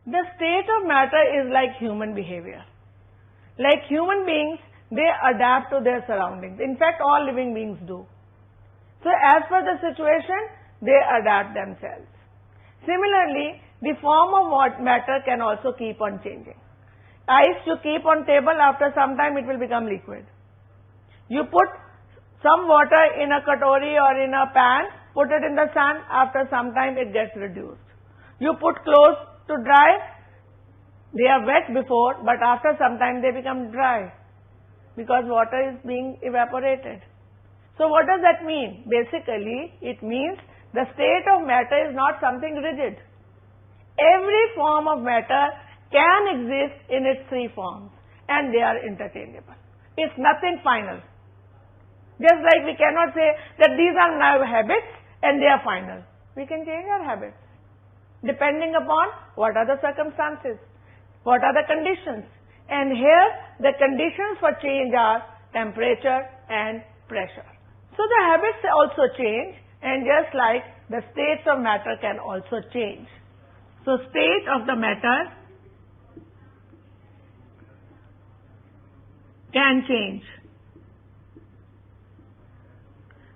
The state of matter is like human behavior. Like human beings, they adapt to their surroundings. In fact, all living beings do. So as per the situation, they adapt themselves. Similarly, the form of matter can also keep on changing. Ice you keep on table, after some time it will become liquid. You put some water in a katori or in a pan, put it in the sun, after some time it gets reduced. You put clothes to dry, they are wet before, but after some time they become dry because water is being evaporated. So what does that mean? Basically, it means the state of matter is not something rigid. Every form of matter can exist in its three forms and they are interchangeable. It's nothing final. Just like we cannot say that these are now habits and they are final. We can change our habits depending upon what are the circumstances, what are the conditions. And here the conditions for change are temperature and pressure. So the habits also change, and just like the states of matter can also change. So state of the matter can change,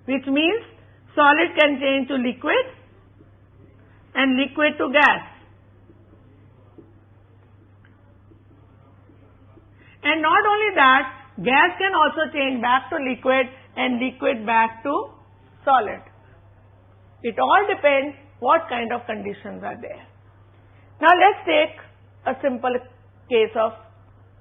which means solid can change to liquid and liquid to gas. And not only that, gas can also change back to liquid and liquid back to solid. It all depends what kind of conditions are there. Now let's take a simple case of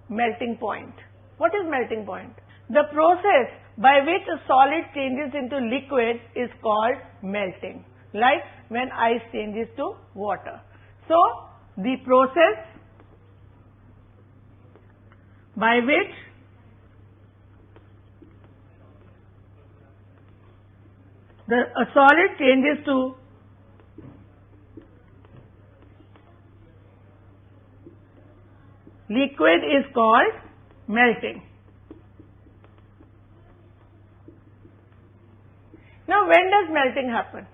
melting point. What is melting point? The process by which a solid changes into liquid is called melting, like when ice changes to water. So the process by which a solid changes to liquid is called melting. Now when does melting happen?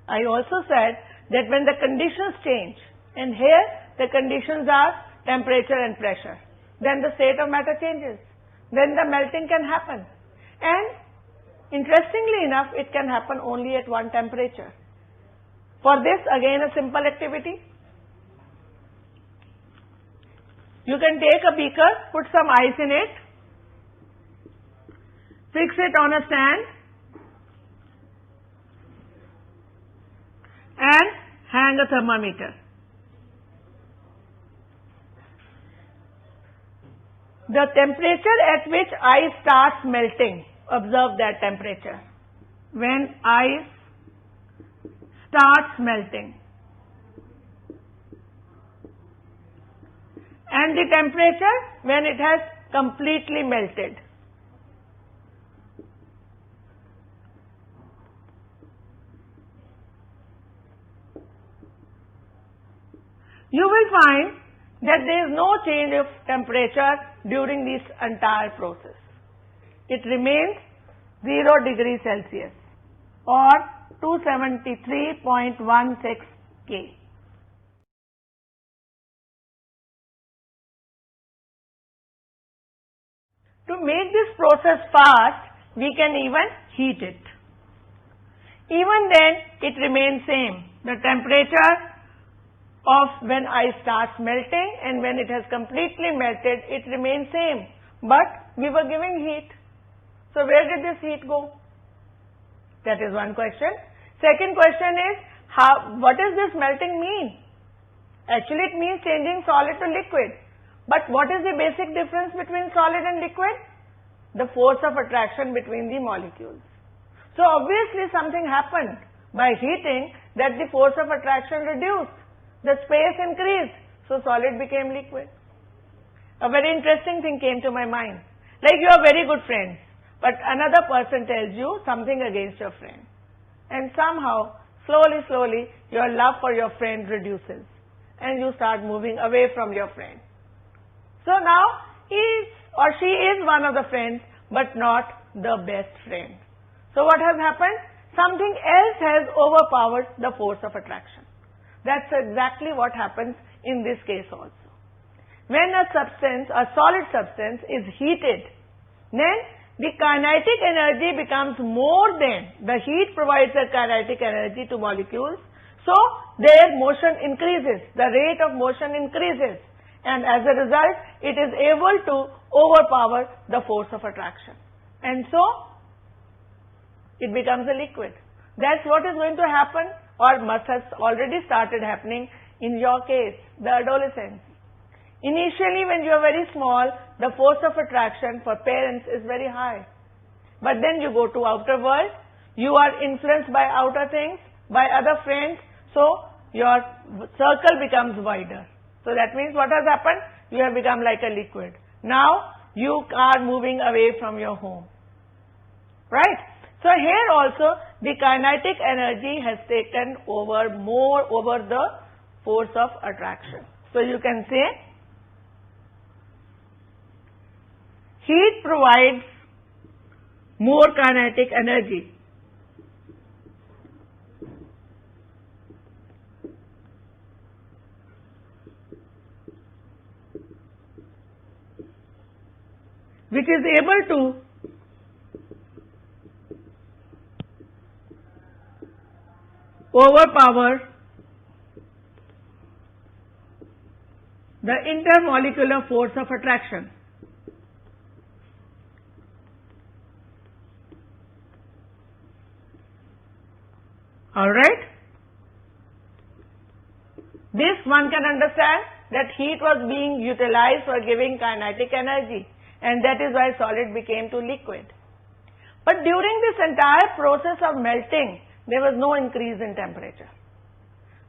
I also said that when the conditions change, and here the conditions are temperature and pressure, then the state of matter changes. Then the melting can happen. And interestingly enough, it can happen only at one temperature. For this, again a simple activity. You can take a beaker, put some ice in it, fix it on a stand, and hang a thermometer. The temperature at which ice starts melting, observe that temperature. When ice starts melting, and the temperature when it has completely melted. You will find that there is no change of temperature during this entire process. It remains 0 degrees Celsius or 273.16 K. To make this process fast, we can even heat it. Even then, it remains same. The temperature of when ice starts melting and when it has completely melted, it remains same. But we were giving heat. So where did this heat go? That is one question. Second question is, what does this melting mean? Actually, it means changing solid to liquid. But what is the basic difference between solid and liquid? The force of attraction between the molecules. So obviously something happened by heating that the force of attraction reduced. The space increased. So solid became liquid. A very interesting thing came to my mind. Like you are very good friends, but another person tells you something against your friend. And somehow, slowly, your love for your friend reduces. And you start moving away from your friend. So now, he or she is one of the friends, but not the best friend. So what has happened? Something else has overpowered the force of attraction. That's exactly what happens in this case also. When a substance, a solid substance is heated, then the kinetic energy becomes more than, the heat provides a kinetic energy to molecules, so their motion increases, the rate of motion increases, and as a result it is able to overpower the force of attraction, and so it becomes a liquid. That's what is going to happen, or must have already started happening in your case, the adolescence. Initially when you are very small, the force of attraction for parents is very high. But then you go to outer world, you are influenced by outer things, by other friends, so your circle becomes wider. So that means what has happened? You have become like a liquid. Now you are moving away from your home. Right? So here also the kinetic energy has taken over more over the force of attraction. So you can say heat provides more kinetic energy. Which is able to overpower the intermolecular force of attraction. Alright? This one can understand that heat was being utilized for giving kinetic energy, and that is why solid became to liquid. But during this entire process of melting, there was no increase in temperature.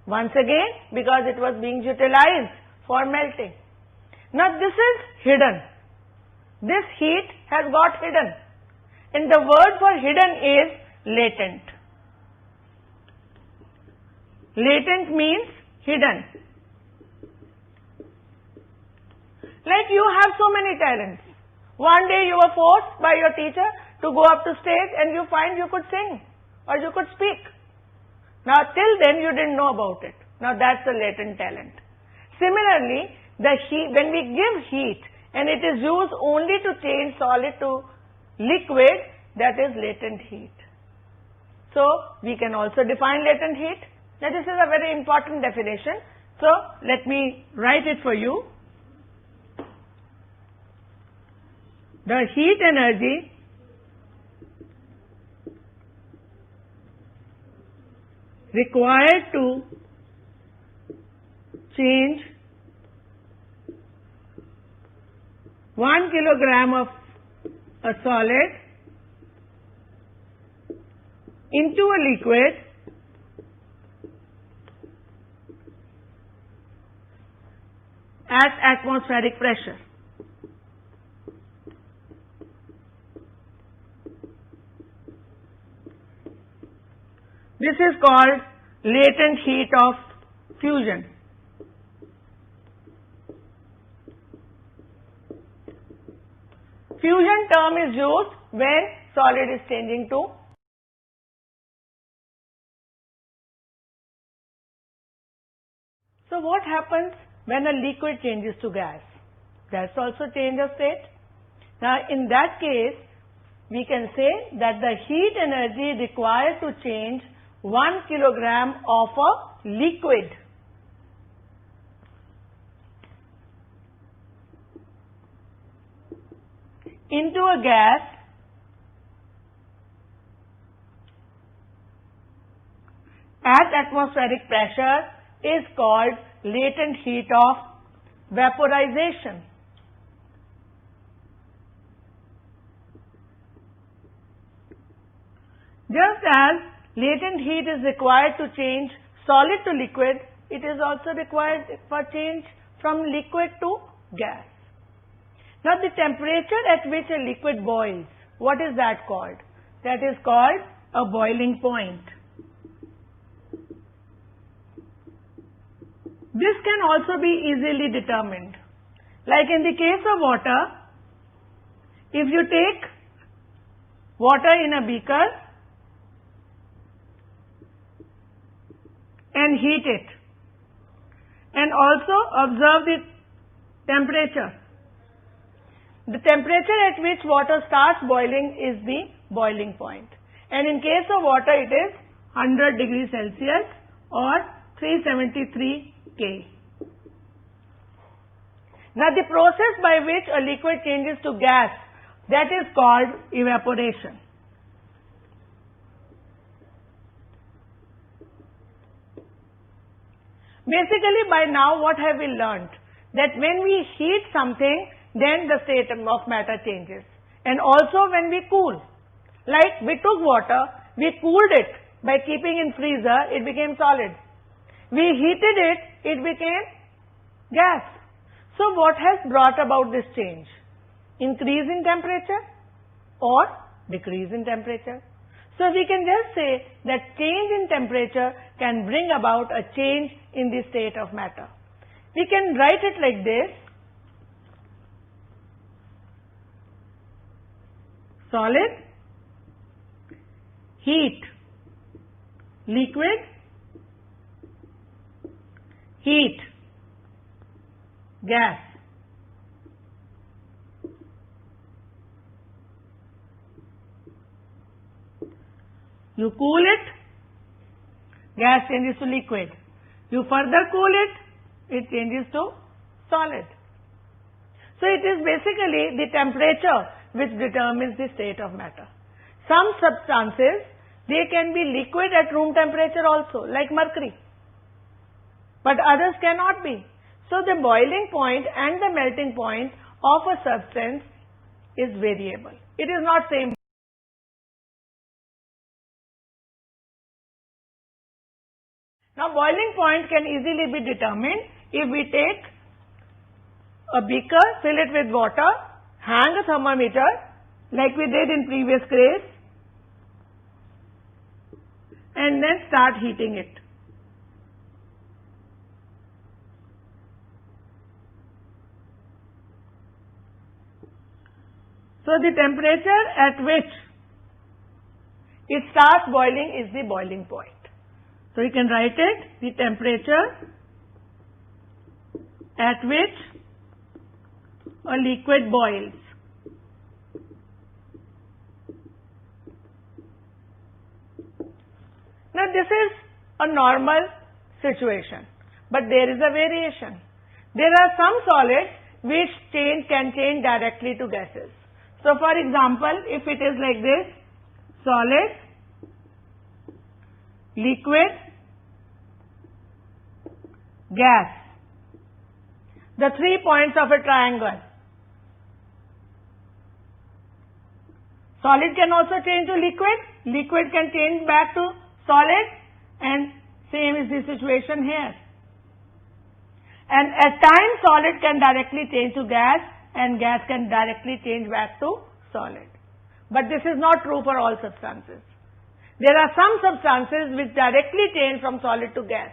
Once again, because it was being utilized for melting. Now this is hidden. This heat has got hidden. And the word for hidden is latent. Latent means hidden. Like you have so many talents. One day you were forced by your teacher to go up to stage and you find you could sing or you could speak. Now till then you didn't know about it. Now that's a latent talent. Similarly, the heat, when we give heat and it is used only to change solid to liquid, that is latent heat. So we can also define latent heat. Now this is a very important definition. So let me write it for you. The heat energy required to change 1 kilogram of a solid into a liquid at atmospheric pressure. This is called latent heat of fusion. Fusion term is used when solid is changing to. So what happens when a liquid changes to gas? That's also change of state. Now in that case, we can say that the heat energy required to change 1 kilogram of a liquid into a gas at atmospheric pressure is called latent heat of vaporization. Just as latent heat is required to change solid to liquid, it is also required for change from liquid to gas. Now the temperature at which a liquid boils, what is that called? That is called a boiling point. This can also be easily determined. Like in the case of water, if you take water in a beaker and heat it, and also observe the temperature. The temperature at which water starts boiling is the boiling point. And in case of water, it is 100 degrees Celsius or 373 K. Now, the process by which a liquid changes to gas, that is called evaporation. Basically, by now what have we learnt? That when we heat something, then the state of matter changes. And also when we cool. Like we took water, we cooled it by keeping in freezer, it became solid. We heated it, it became gas. So what has brought about this change? Increase in temperature or decrease in temperature? So we can just say that change in temperature can bring about a change in the state of matter. We can write it like this: solid, heat, liquid, heat, gas. You cool it, gas changes to liquid. You further cool it, it changes to solid. So it is basically the temperature which determines the state of matter. Some substances, they can be liquid at room temperature also, like mercury. But others cannot be. So the boiling point and the melting point of a substance is variable. It is not same. Now boiling point can easily be determined if we take a beaker, fill it with water, hang a thermometer like we did in previous case, and then start heating it. So the temperature at which it starts boiling is the boiling point. So you can write it, the temperature at which a liquid boils. Now this is a normal situation, but there is a variation. There are some solids which can change directly to gases. So for example, if it is like this: solid, liquid, gas, the 3 points of a triangle. Solid can also change to liquid, liquid can change back to solid, and same is the situation here. And at times solid can directly change to gas and gas can directly change back to solid. But this is not true for all substances. There are some substances which directly change from solid to gas.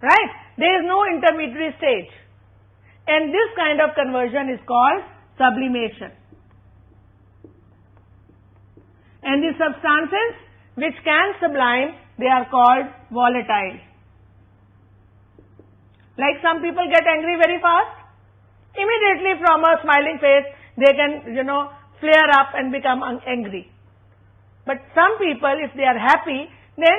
Right? There is no intermediary stage. And this kind of conversion is called sublimation. And the substances which can sublime, they are called volatile. Like some people get angry very fast. Immediately from a smiling face, they can, flare up and become angry. But some people, if they are happy, then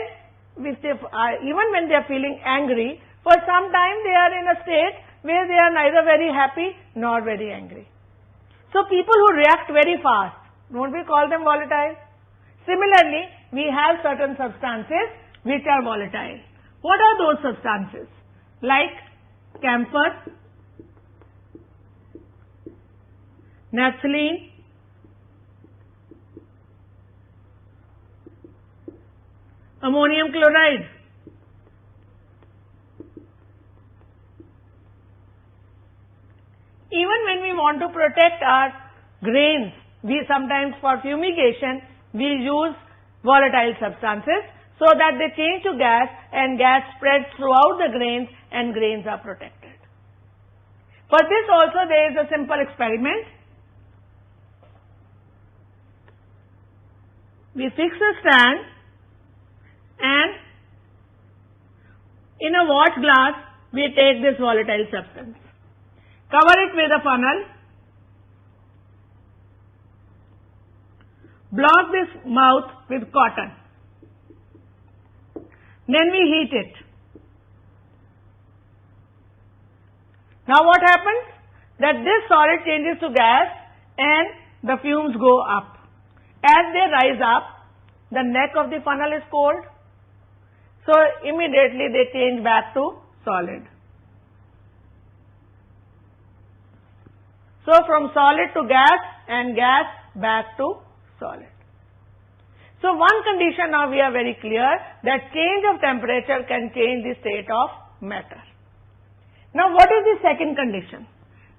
even when they are feeling angry, for some time they are in a state where they are neither very happy nor very angry. So people who react very fast, don't we call them volatile? Similarly, we have certain substances which are volatile. What are those substances? Like camphor, naphthalene, ammonium chloride, even when we want to protect our grains, we sometimes for fumigation, we use volatile substances so that they change to gas and gas spreads throughout the grains and grains are protected. For this also there is a simple experiment. We fix a stand and in a watch glass we take this volatile substance, cover it with a funnel, block this mouth with cotton, then we heat it. Now what happens? That this solid changes to gas and the fumes go up. As they rise up, the neck of the funnel is cold, so immediately they change back to solid. So from solid to gas and gas back to solid. So one condition now we are very clear, that change of temperature can change the state of matter. Now what is the second condition?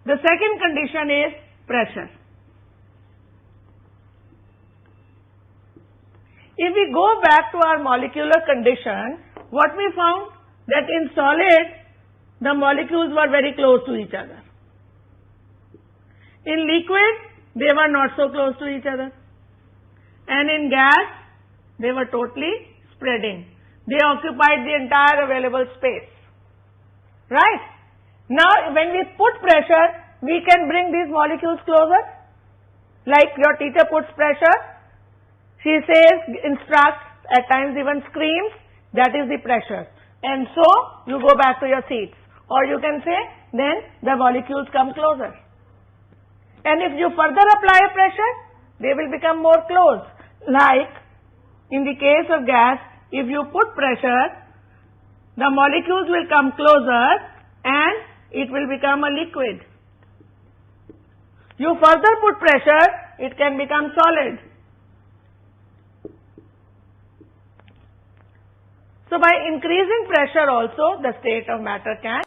The second condition is pressure. If we go back to our molecular condition, what we found, that in solid the molecules were very close to each other. In liquid they were not so close to each other, and in gas they were totally spreading. They occupied the entire available space, right? Now when we put pressure, we can bring these molecules closer, like your teacher puts pressure, she says, instructs, at times even screams, that is the pressure, and so you go back to your seats, or you can say then the molecules come closer. And if you further apply a pressure, they will become more close. Like in the case of gas, if you put pressure, the molecules will come closer and it will become a liquid. You further put pressure, it can become solid. So by increasing pressure also, the state of matter can